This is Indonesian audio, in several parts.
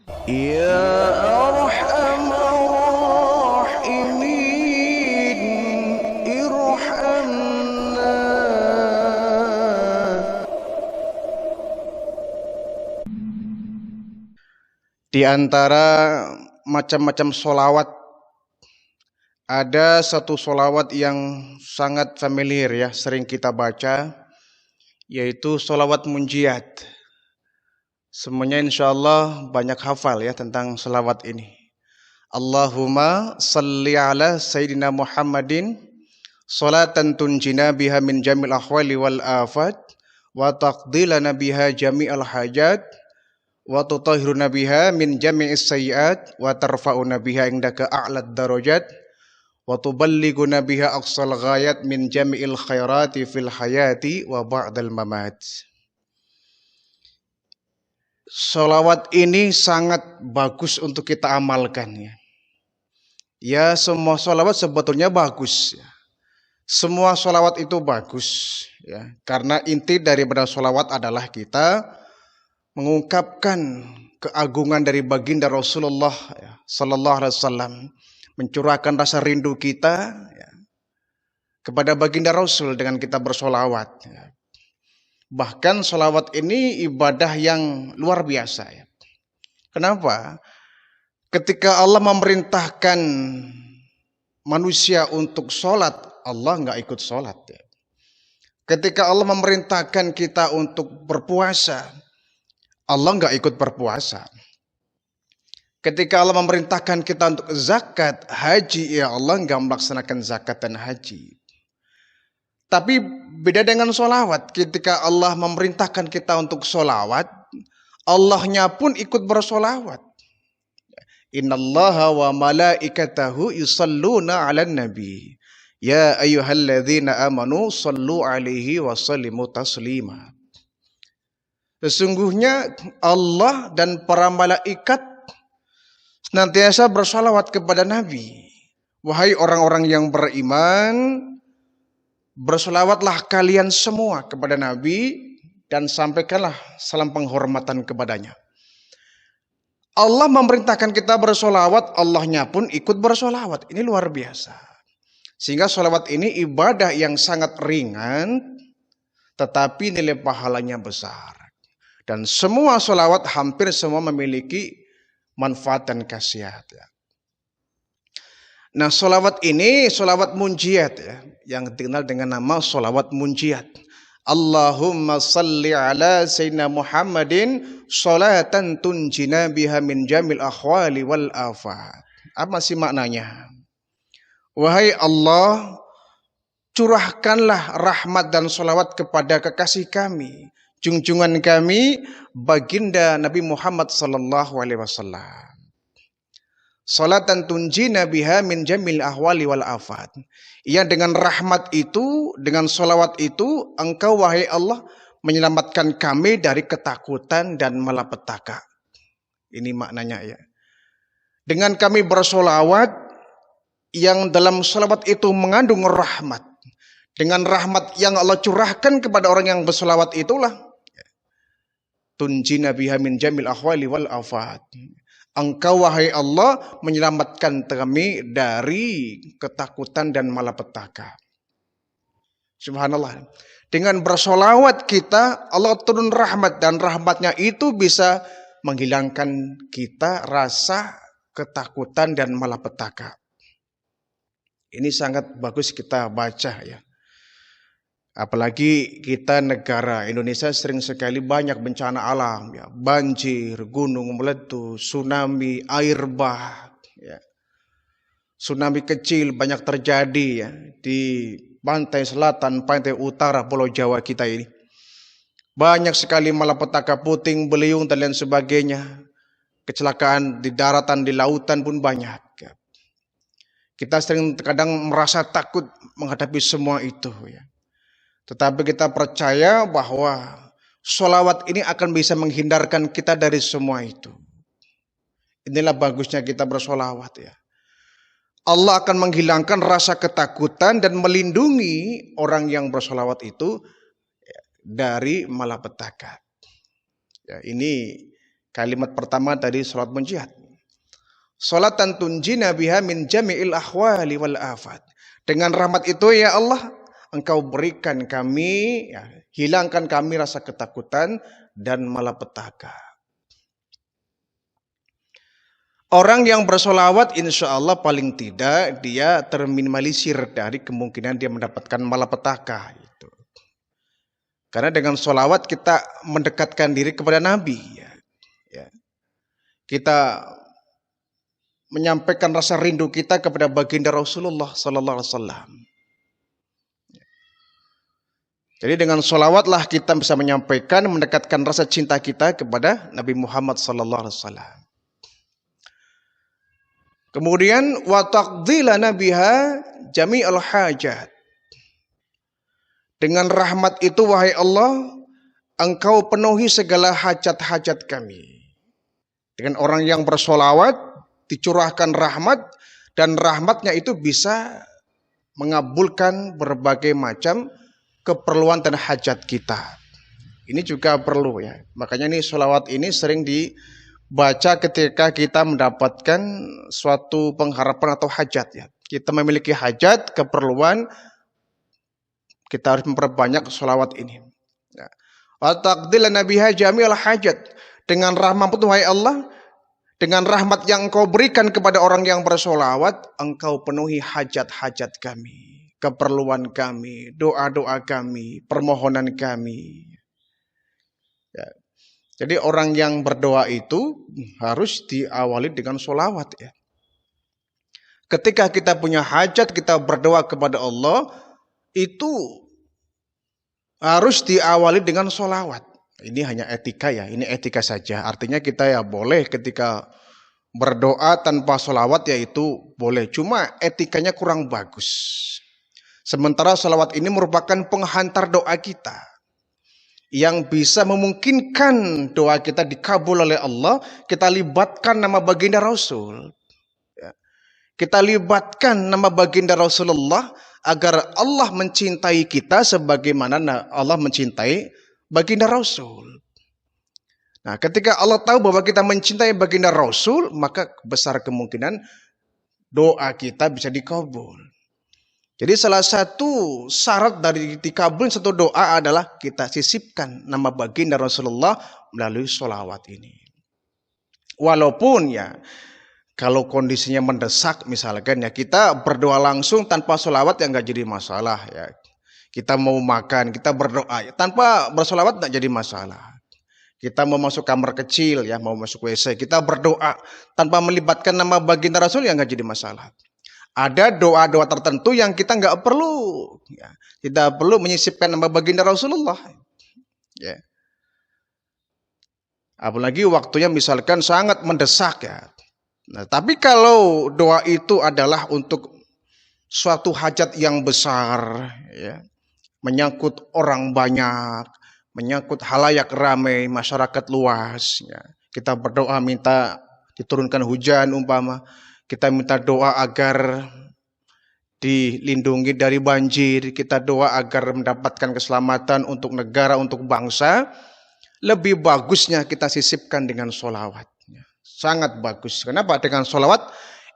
Ya Arhamar Rahimin, irhamna. Di antara macam-macam solawat, ada satu solawat yang sangat familiar ya, sering kita baca, yaitu solawat munjiat. Semuanya insya Allah banyak hafal ya tentang solawat ini. Allahumma salli ala Sayyidina Muhammadin salatan tunjina biha min jamil ahwali wal afat wa taqdilana biha jami'al hajat wa tutahhiruna biha min jami'is sayyiat wa tarfa'una biha indaka a'lad darajat wa tuballighuna biha aqsal ghayat min jami'il khairati fil hayati wa ba'dal mamat. Salawat ini sangat bagus untuk kita amalkan ya. Ya, semua salawat sebetulnya bagus ya. Semua salawat itu bagus ya, karena inti daripada salawat adalah kita mengungkapkan keagungan dari baginda Rasulullah ya, sallallahu alaihi wasallam, mencurahkan rasa rindu kita ya, kepada baginda Rasul dengan kita bersolawat ya. Bahkan solawat ini ibadah yang luar biasa ya. Kenapa? Ketika Allah memerintahkan manusia untuk sholat, Allah nggak ikut sholat ya. Ketika Allah memerintahkan kita untuk berpuasa, Allah nggak ikut berpuasa. Ketika Allah memerintahkan kita untuk zakat, haji, ya Allah nggak melaksanakan zakat dan haji. Tapi beda dengan solawat. Ketika Allah memerintahkan kita untuk solawat, Allahnya pun ikut bersolawat. Innallaha wa malaikatahu yusalluna ala nabi. Ya ayyuhalladzina amanu sallu alaihi wa sallimu taslima. Sesungguhnya Allah dan para malaikat senantiasa bersolawat kepada Nabi. Wahai orang-orang yang beriman, bersolawatlah kalian semua kepada Nabi dan sampaikanlah salam penghormatan kepadanya. Allah memerintahkan kita bersolawat, Allahnya pun ikut bersolawat. Ini luar biasa. Sehingga solawat ini ibadah yang sangat ringan, tetapi nilai pahalanya besar. Dan semua solawat hampir semua memiliki manfaat dan khasiat ya. Nah, solawat ini solawat munjiat ya, yang dikenal dengan nama solawat munjiat. Allahumma salli ala Sayyidina Muhammadin salatan tunjina biha min jamil akhwali wal afat. Apa sih maknanya? Wahai Allah, curahkanlah rahmat dan solawat kepada kekasih kami, junjungan kami, baginda Nabi Muhammad sallallahu alaihi wasallam. Salatan tunjina biha min jamil ahwali wal afat. Yang dengan rahmat itu, dengan solawat itu, engkau wahai Allah menyelamatkan kami dari ketakutan dan malapetaka. Ini maknanya ya. Dengan kami bersolawat, yang dalam solawat itu mengandung rahmat. Dengan rahmat yang Allah curahkan kepada orang yang bersolawat itulah tunjina biha min jamil ahwali wal afat. Engkau wahai Allah menyelamatkan kami dari ketakutan dan malapetaka. Subhanallah. Dengan bersolawat kita, Allah turun rahmat, dan rahmatnya itu bisa menghilangkan kita rasa ketakutan dan malapetaka. Ini sangat bagus kita baca ya. Apalagi kita negara Indonesia sering sekali banyak bencana alam ya, banjir, gunung meletus, tsunami, air bah ya. Tsunami kecil banyak terjadi ya di pantai selatan, pantai utara Pulau Jawa kita ini. Banyak sekali malapetaka, puting beliung dan lain sebagainya. Kecelakaan di daratan, di lautan pun banyak ya. Kita sering kadang merasa takut menghadapi semua itu ya. Tetapi kita percaya bahwa sholawat ini akan bisa menghindarkan kita dari semua itu. Inilah bagusnya kita bersolawat ya. Allah akan menghilangkan rasa ketakutan dan melindungi orang yang bersolawat itu dari malapetaka. Ya, ini Kalimat pertama tadi salat munjiat. Salatan tunjina biha min jami'il ahwali wal afat. Dengan rahmat itu ya Allah, Engkau berikan kami, ya, hilangkan kami rasa ketakutan dan malapetaka. Orang yang bersolawat insya Allah paling tidak dia terminimalisir dari kemungkinan dia mendapatkan malapetaka. Gitu. Karena dengan solawat kita mendekatkan diri kepada Nabi. Ya. Kita menyampaikan rasa rindu kita kepada baginda Rasulullah Sallallahu Alaihi Wasallam. Jadi dengan solawatlah kita bisa menyampaikan, mendekatkan rasa cinta kita kepada Nabi Muhammad Sallallahu Alaihi Wasallam. Kemudian wa taqdilana biha jami'al hajat. Dengan rahmat itu wahai Allah, Engkau penuhi segala hajat-hajat kami. Dengan orang yang bersolawat dicurahkan rahmat dan rahmatnya itu bisa mengabulkan berbagai macam keperluan dan hajat kita. Ini juga perlu ya. Makanya ini solawat ini sering dibaca ketika kita mendapatkan suatu pengharapan atau hajat ya. Kita memiliki hajat, keperluan, kita harus memperbanyak solawat ini. Wa taqdilana biha jami'al hajat. Dengan rahmat wahai Allah, dengan rahmat yang Engkau berikan kepada orang yang bersolawat, Engkau penuhi hajat-hajat kami, keperluan kami, doa-doa kami, permohonan kami. Ya. Jadi orang yang berdoa itu harus diawali dengan solawat ya. Ketika kita punya hajat, kita berdoa kepada Allah, itu harus diawali dengan solawat. Ini hanya etika ya, ini etika saja. Artinya kita ya boleh ketika berdoa tanpa solawat ya itu boleh. Cuma etikanya kurang bagus. Sementara solawat ini merupakan penghantar doa kita. Yang bisa memungkinkan doa kita dikabul oleh Allah, kita libatkan nama baginda Rasul. Kita libatkan nama baginda Rasulullah agar Allah mencintai kita sebagaimana Allah mencintai baginda Rasul. Nah, ketika Allah tahu bahwa kita mencintai baginda Rasul, maka besar kemungkinan doa kita bisa dikabul. Jadi salah satu syarat dari dikabul satu doa adalah kita sisipkan nama baginda Rasulullah melalui sholawat ini. Walaupun ya kalau kondisinya mendesak misalkan ya kita berdoa langsung tanpa sholawat ya nggak jadi masalah ya. Kita mau makan, kita berdoa ya, tanpa bersolawat nggak jadi masalah. Kita mau masuk kamar kecil ya, mau masuk WC, kita berdoa tanpa melibatkan nama baginda Rasul ya nggak jadi masalah. Ada doa-doa tertentu yang kita nggak perlu, ya. Tidak perlu menyisipkan nama baginda Rasulullah. Ya. Apalagi waktunya misalkan sangat mendesak ya. Nah, tapi kalau doa itu adalah untuk suatu hajat yang besar, ya, menyangkut orang banyak, menyangkut halayak ramai, masyarakat luas, ya. Kita berdoa minta diturunkan hujan umpama. Kita minta doa agar dilindungi dari banjir. Kita doa agar mendapatkan keselamatan untuk negara, untuk bangsa. Lebih bagusnya kita sisipkan dengan sholawat. Sangat bagus. Kenapa? Dengan sholawat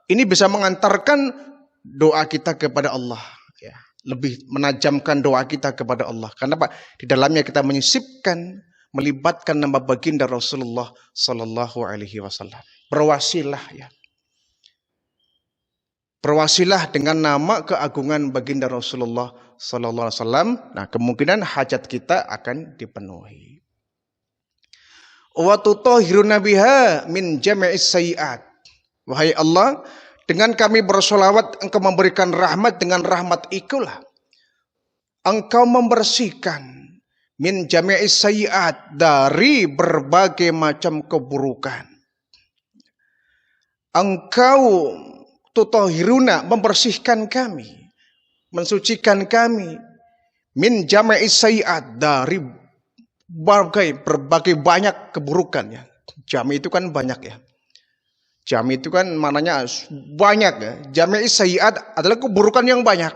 ini bisa mengantarkan doa kita kepada Allah. Ya. Lebih menajamkan doa kita kepada Allah. Kenapa? Di dalamnya kita menyisipkan, melibatkan nama baginda Rasulullah Sallallahu Alaihi Wasallam. Berwasilah ya. Berwasilah dengan nama keagungan baginda Rasulullah Sallallahu Alaihi Wasallam. Nah, kemungkinan hajat kita akan dipenuhi. Wa tutahhiruna biha min jami'is sayyi'at. Wahai Allah, dengan kami bersolawat Engkau memberikan rahmat, dengan rahmat itulah Engkau membersihkan min jami'is sayyi'at, dari berbagai macam keburukan. Engkau tutahhiruna, membersihkan kami, mensucikan kami, min jami'is sayyi'at, dari berbagai banyak keburukan ya. Jami itu kan banyak ya. Jami itu kan maknanya banyak ya. Jami'is sayyi'at adalah keburukan yang banyak.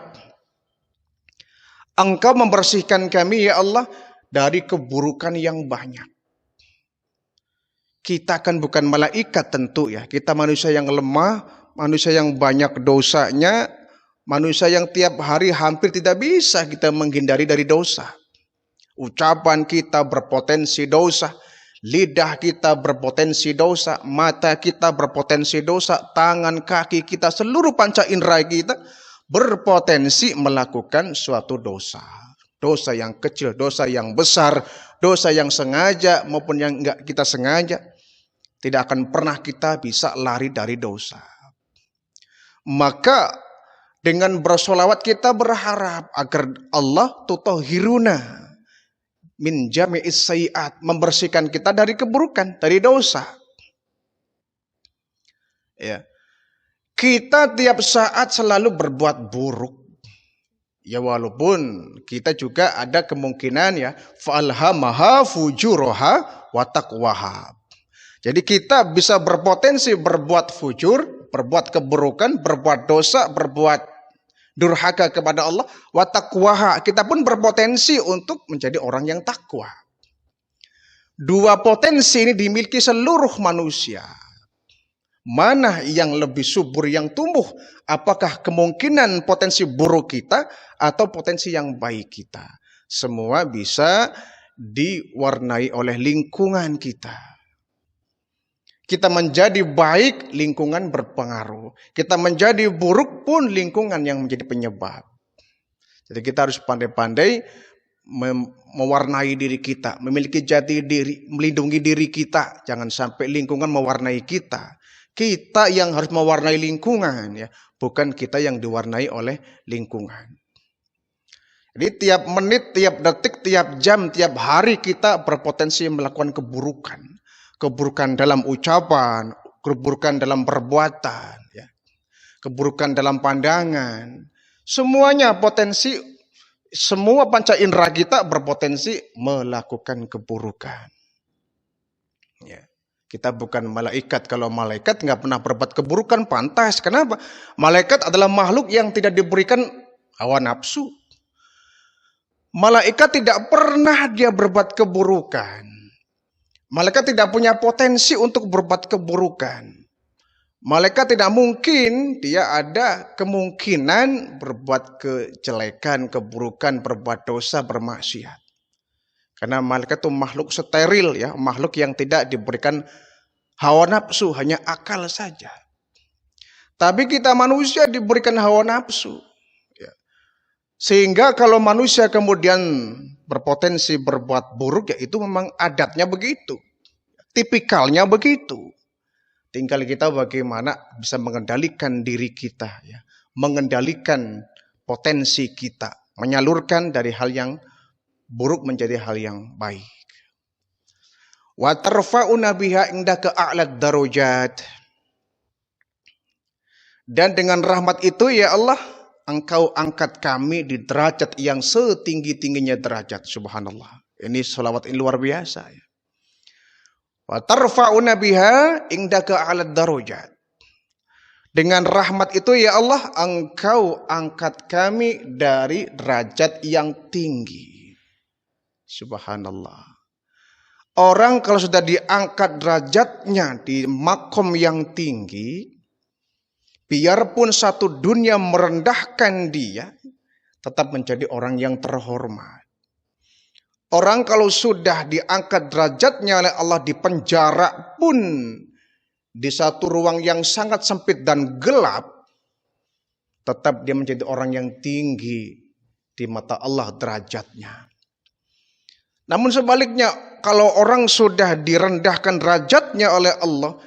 Engkau membersihkan kami ya Allah dari keburukan yang banyak. Kita kan bukan malaikat tentu ya. Kita manusia yang lemah, manusia yang banyak dosanya, manusia yang tiap hari hampir tidak bisa kita menghindari dari dosa. Ucapan kita berpotensi dosa, lidah kita berpotensi dosa, mata kita berpotensi dosa, tangan, kaki kita, seluruh panca indera kita berpotensi melakukan suatu dosa. Dosa yang kecil, dosa yang besar, dosa yang sengaja maupun yang enggak kita sengaja. Tidak akan pernah kita bisa lari dari dosa. Maka dengan bersolawat kita berharap agar Allah tutahhiruna min jami'is sayyi'at, membersihkan kita dari keburukan, dari dosa. Ya. Kita tiap saat selalu berbuat buruk. Ya walaupun kita juga ada kemungkinan ya fa'alhamaha fujuraha wa taqwaha. Jadi kita bisa berpotensi berbuat fujur, berbuat keburukan, berbuat dosa, berbuat durhaka kepada Allah. Wa taqwaha, kita pun berpotensi untuk menjadi orang yang takwa. Dua potensi ini dimiliki seluruh manusia. Mana yang lebih subur, yang tumbuh? Apakah kemungkinan potensi buruk kita atau potensi yang baik kita? Semua bisa diwarnai oleh lingkungan kita. Kita menjadi baik, lingkungan berpengaruh. Kita menjadi buruk pun lingkungan yang menjadi penyebab. Jadi kita harus pandai-pandai mewarnai diri kita, memiliki jati diri, melindungi diri kita. Jangan sampai lingkungan mewarnai kita. Kita yang harus mewarnai lingkungan, ya, bukan kita yang diwarnai oleh lingkungan. Jadi tiap menit, tiap detik, tiap jam, tiap hari kita berpotensi melakukan keburukan. Keburukan dalam ucapan, keburukan dalam perbuatan, ya. Keburukan dalam pandangan. Semuanya potensi, semua panca indera kita berpotensi melakukan keburukan. Ya. Kita bukan malaikat. Kalau malaikat nggak pernah berbuat keburukan, pantas. Kenapa? Malaikat adalah makhluk yang tidak diberikan hawa nafsu. Malaikat tidak pernah dia berbuat keburukan. Malaikat tidak punya potensi untuk berbuat keburukan. Malaikat tidak mungkin dia ada kemungkinan berbuat kejelekan, keburukan, berbuat dosa, bermaksiat. Karena malaikat itu makhluk steril, ya, makhluk yang tidak diberikan hawa nafsu, hanya akal saja. Tapi kita manusia diberikan hawa nafsu. Ya. Sehingga kalau manusia kemudian berpotensi berbuat buruk, ya itu memang adatnya begitu. Tipikalnya begitu. Tinggal kita bagaimana bisa mengendalikan diri kita, ya. Mengendalikan potensi kita. Menyalurkan dari hal yang buruk menjadi hal yang baik. Wa tarfa'una biha indaka a'lad darajat. Dan dengan rahmat itu ya Allah, Engkau angkat kami di derajat yang setinggi-tingginya derajat. Subhanallah. Ini selawat yang luar biasa, ya. Wa tarfa'una biha indaka 'alad darajat. Dengan rahmat itu ya Allah, Engkau angkat kami dari derajat yang tinggi. Subhanallah. Orang kalau sudah diangkat derajatnya di makom yang tinggi, biarpun satu dunia merendahkan dia, tetap menjadi orang yang terhormat. Orang kalau sudah diangkat derajatnya oleh Allah di penjara pun, di satu ruang yang sangat sempit dan gelap, tetap dia menjadi orang yang tinggi di mata Allah derajatnya. Namun sebaliknya, kalau orang sudah direndahkan derajatnya oleh Allah,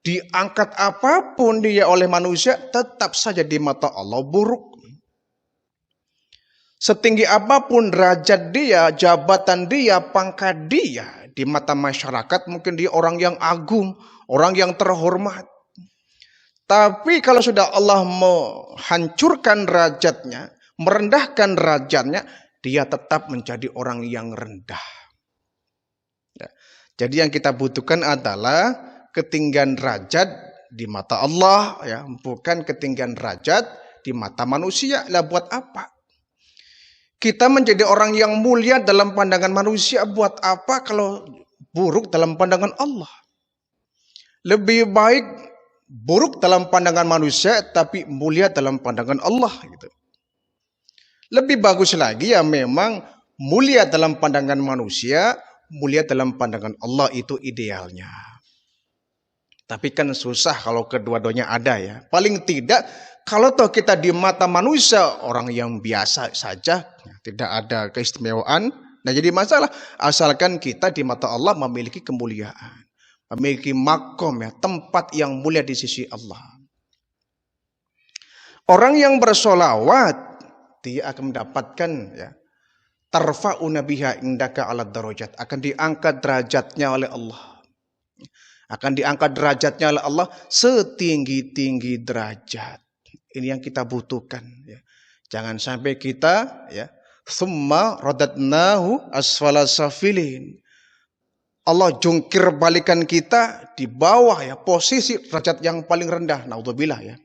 diangkat apapun dia oleh manusia, tetap saja di mata Allah buruk. Setinggi apapun derajat dia, jabatan dia, pangkat dia, di mata masyarakat mungkin dia orang yang agung, orang yang terhormat. Tapi kalau sudah Allah menghancurkan derajatnya, merendahkan derajatnya, dia tetap menjadi orang yang rendah. Ya. Jadi yang kita butuhkan adalah ketinggian derajat di mata Allah, ya, bukan ketinggian derajat di mata manusia. Lah buat apa? Kita menjadi orang yang mulia dalam pandangan manusia, buat apa kalau buruk dalam pandangan Allah? Lebih baik buruk dalam pandangan manusia tapi mulia dalam pandangan Allah gitu. Lebih bagus lagi ya memang mulia dalam pandangan manusia, mulia dalam pandangan Allah, itu idealnya. Tapi kan susah kalau kedua-duanya ada ya. Paling tidak kalau toh kita di mata manusia orang yang biasa saja, tidak ada keistimewaan, nah jadi masalah. Asalkan kita di mata Allah memiliki kemuliaan, memiliki makom ya, tempat yang mulia di sisi Allah. Orang yang bersolawat dia akan mendapatkan ya, tarfa'una biha indaka ala darajat, akan diangkat derajatnya oleh Allah. Akan diangkat derajatnya oleh Allah setinggi-tinggi derajat. Ini yang kita butuhkan ya. Jangan sampai kita ya, summa radatnahu asfala safilin. Allah jungkir balikan kita di bawah ya, posisi derajat yang paling rendah. Naudzubillah ya.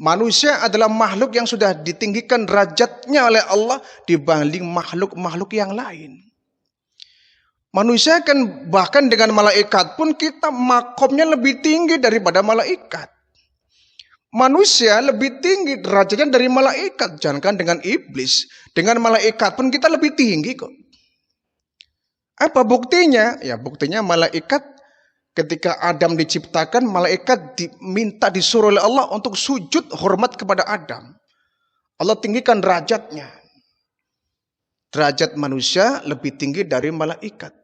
Manusia adalah makhluk yang sudah ditinggikan derajatnya oleh Allah dibanding makhluk-makhluk yang lain. Manusia kan bahkan dengan malaikat pun kita makomnya lebih tinggi daripada malaikat. Manusia lebih tinggi derajatnya dari malaikat. Jangankan dengan iblis, dengan malaikat pun kita lebih tinggi kok. Apa buktinya? Ya buktinya malaikat ketika Adam diciptakan, malaikat diminta disuruh oleh Allah untuk sujud hormat kepada Adam. Allah tinggikan derajatnya. Derajat manusia lebih tinggi dari malaikat.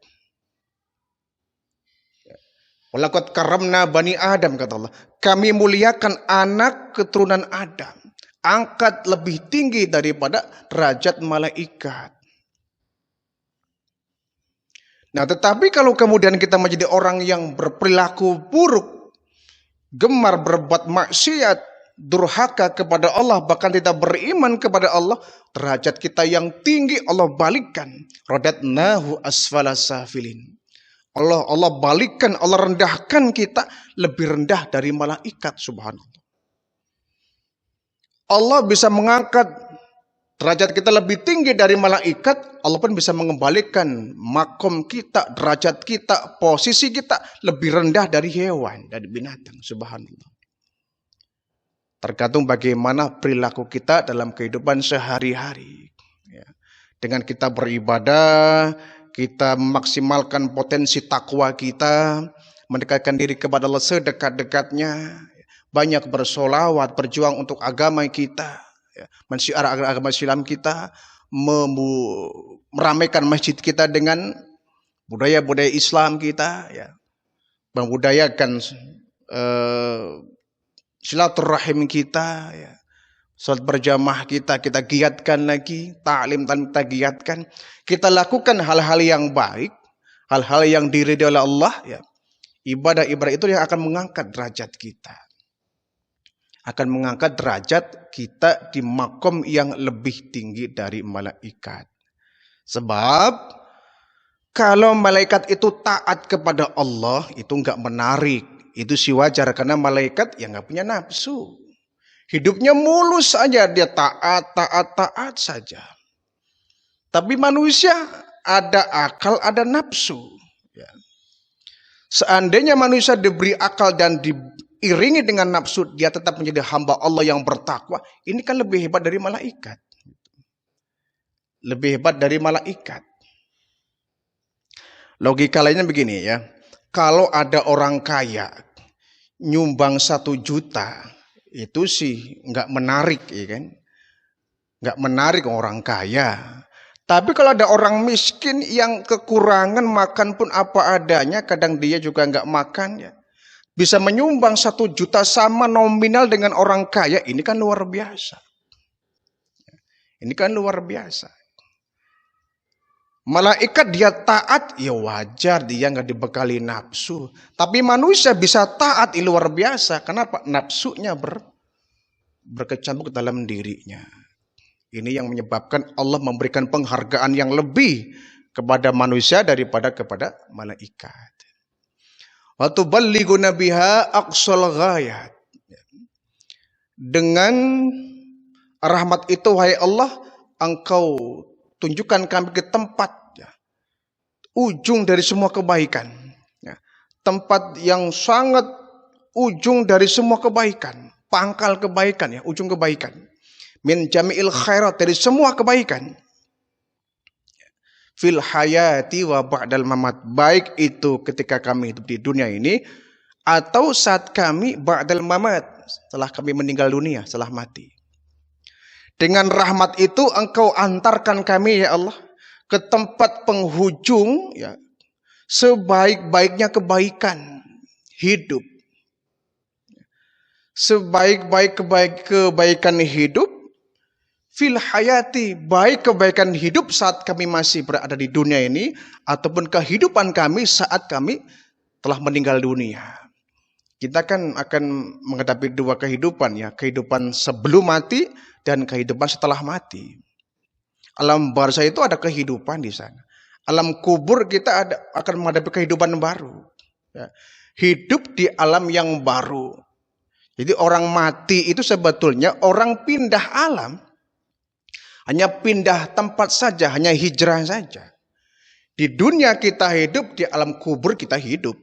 Walaqad karamna bani Adam, kata Allah. Kami muliakan anak keturunan Adam. Angkat lebih tinggi daripada derajat malaikat. Nah, tetapi kalau kemudian kita menjadi orang yang berperilaku buruk, gemar berbuat maksiat, durhaka kepada Allah, bahkan tidak beriman kepada Allah, derajat kita yang tinggi Allah balikkan. Radatnahu asfala safilin. Allah balikkan, Allah rendahkan kita lebih rendah dari malaikat, subhanallah. Allah bisa mengangkat derajat kita lebih tinggi dari malaikat, Allah pun bisa mengembalikan makom kita, derajat kita, posisi kita lebih rendah dari hewan, dari binatang, subhanallah. Tergantung bagaimana perilaku kita dalam kehidupan sehari-hari. Ya. Dengan kita beribadah, kita memaksimalkan potensi takwa kita, mendekatkan diri kepada Allah sedekat-dekatnya, banyak bersolawat, berjuang untuk agama kita, ya, mensiar agama Islam kita, meramaikan masjid kita dengan budaya-budaya Islam kita, ya, membudayakan silaturahim kita, ya. Salat berjamaah kita giatkan lagi, ta'lim kita giatkan. Kita lakukan hal-hal yang baik, hal-hal yang diridhoi oleh Allah ya. Ibadah-ibadah itu yang akan mengangkat derajat kita. Akan mengangkat derajat kita di makom yang lebih tinggi dari malaikat. Sebab kalau malaikat itu taat kepada Allah itu enggak menarik. Itu sih wajar karena malaikat yang enggak punya nafsu. Hidupnya mulus saja, dia taat saja. Tapi manusia ada akal, ada nafsu. Ya. Seandainya manusia diberi akal dan diiringi dengan nafsu, dia tetap menjadi hamba Allah yang bertakwa. Ini kan lebih hebat dari malaikat. Lebih hebat dari malaikat. Logika lainnya begini ya. Kalau ada orang kaya nyumbang 1 juta, itu sih nggak menarik, ya kan? Nggak menarik orang kaya. Tapi kalau ada orang miskin yang kekurangan makan pun apa adanya, kadang dia juga nggak makan, ya, bisa menyumbang 1 juta sama nominal dengan orang kaya, ini kan luar biasa. Ini kan luar biasa. Malaikat dia taat, ya wajar dia nggak dibekali nafsu. Tapi manusia bisa taat, luar biasa. Kenapa? Nafsunya berkecamuk dalam dirinya. Ini yang menyebabkan Allah memberikan penghargaan yang lebih kepada manusia daripada kepada malaikat. Wa tuballighuna biha aqsal ghayat. Dengan rahmat itu wahai Allah, engkau tunjukkan kami ke tempat ya, ujung dari semua kebaikan, ya, tempat yang sangat ujung dari semua kebaikan, pangkal kebaikan ya, ujung kebaikan. Min jami'il khairat, dari semua kebaikan. Fil hayati wa ba'dal mamat, baik itu ketika kami hidup di dunia ini atau saat kami ba'dal mamat, setelah kami meninggal dunia, setelah mati. Dengan rahmat itu Engkau antarkan kami ya Allah ke tempat penghujung ya, sebaik-baiknya kebaikan hidup. Sebaik-baik kebaikan hidup fil hayati, baik kebaikan hidup saat kami masih berada di dunia ini ataupun kehidupan kami saat kami telah meninggal dunia. Kita kan akan menghadapi dua kehidupan ya, kehidupan sebelum mati dan kehidupan setelah mati. Alam barzah itu ada kehidupan di sana. Alam kubur kita akan menghadapi kehidupan baru. Ya. Hidup di alam yang baru. Jadi orang mati itu sebetulnya orang pindah alam. Hanya pindah tempat saja, hanya hijrah saja. Di dunia kita hidup, di alam kubur kita hidup.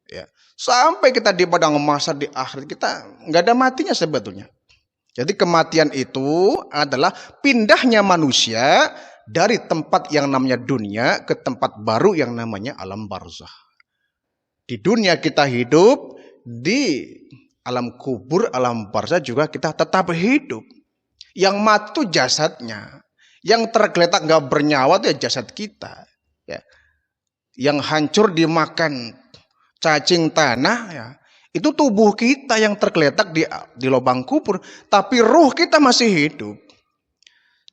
Ya. Sampai kita di padang mahsyar di akhirat kita nggak ada matinya sebetulnya. Jadi kematian itu adalah pindahnya manusia dari tempat yang namanya dunia ke tempat baru yang namanya alam barzah. Di dunia kita hidup, di alam kubur, alam barzah juga kita tetap hidup. Yang mati itu jasadnya, yang tergeletak nggak bernyawa itu ya jasad kita. Ya. Yang hancur dimakan cacing tanah, ya, itu tubuh kita yang tergeletak di lubang kubur, tapi ruh kita masih hidup.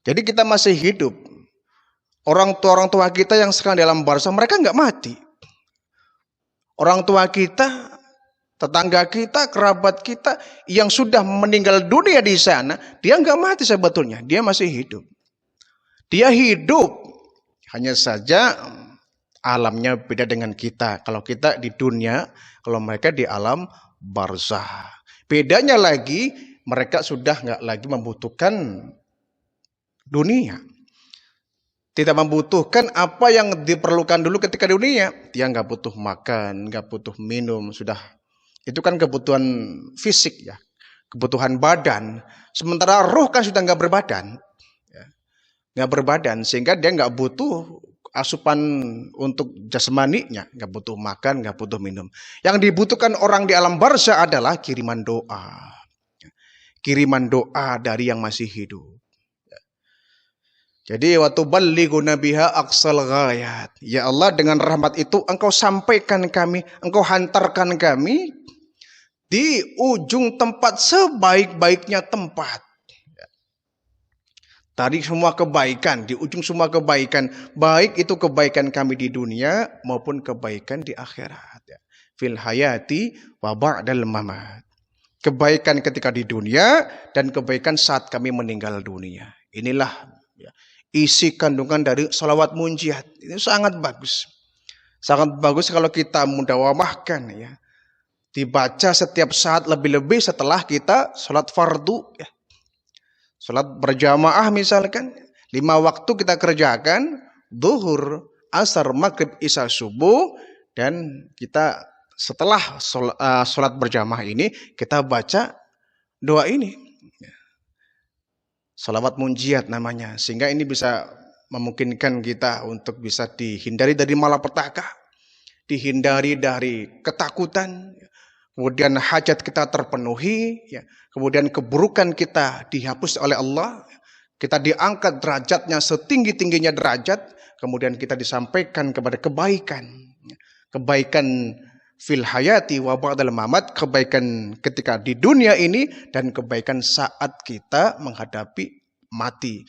Jadi kita masih hidup. Orang tua kita yang sekarang di alam barzah, mereka nggak mati. Orang tua kita, tetangga kita, kerabat kita yang sudah meninggal dunia di sana, dia nggak mati sebetulnya, dia masih hidup. Dia hidup, hanya saja alamnya beda dengan kita. Kalau kita di dunia, kalau mereka di alam barzah. Bedanya lagi, mereka sudah nggak lagi membutuhkan dunia. Tidak membutuhkan apa yang diperlukan dulu ketika di dunia. Dia nggak butuh makan, nggak butuh minum, sudah. Itu kan kebutuhan fisik ya, kebutuhan badan. Sementara roh kan sudah nggak berbadan, ya. Nggak berbadan, sehingga dia nggak butuh asupan untuk jasmaninya, nggak butuh makan, nggak butuh minum. Yang dibutuhkan orang di alam barzah adalah kiriman doa dari yang masih hidup. Jadi waktu ballighuna biha aqsal ghayat. Ya Allah, dengan rahmat itu Engkau sampaikan kami, Engkau hantarkan kami di ujung tempat sebaik-baiknya tempat. Tadi semua kebaikan, di ujung semua kebaikan. Baik itu kebaikan kami di dunia maupun kebaikan di akhirat. Fil hayati wa ba'dal mamat. Kebaikan ketika di dunia dan kebaikan saat kami meninggal dunia. Inilah ya, isi kandungan dari sholawat munjiat. Ini sangat bagus. Sangat bagus kalau kita mudawamahkan ya. Dibaca setiap saat, lebih-lebih setelah kita sholat fardu ya. Sholat berjamaah misalkan 5 waktu kita kerjakan, zuhur, asar, maghrib, isya, subuh, dan kita setelah sholat berjamaah ini kita baca doa ini, sholawat munjiat namanya, sehingga ini bisa memungkinkan kita untuk bisa dihindari dari malapetaka, dihindari dari ketakutan, kemudian hajat kita terpenuhi, ya. Kemudian keburukan kita dihapus oleh Allah, kita diangkat derajatnya setinggi-tingginya derajat, kemudian kita disampaikan kepada kebaikan, kebaikan fil hayati wa ba'dal mamat, kebaikan ketika di dunia ini dan kebaikan saat kita menghadapi mati,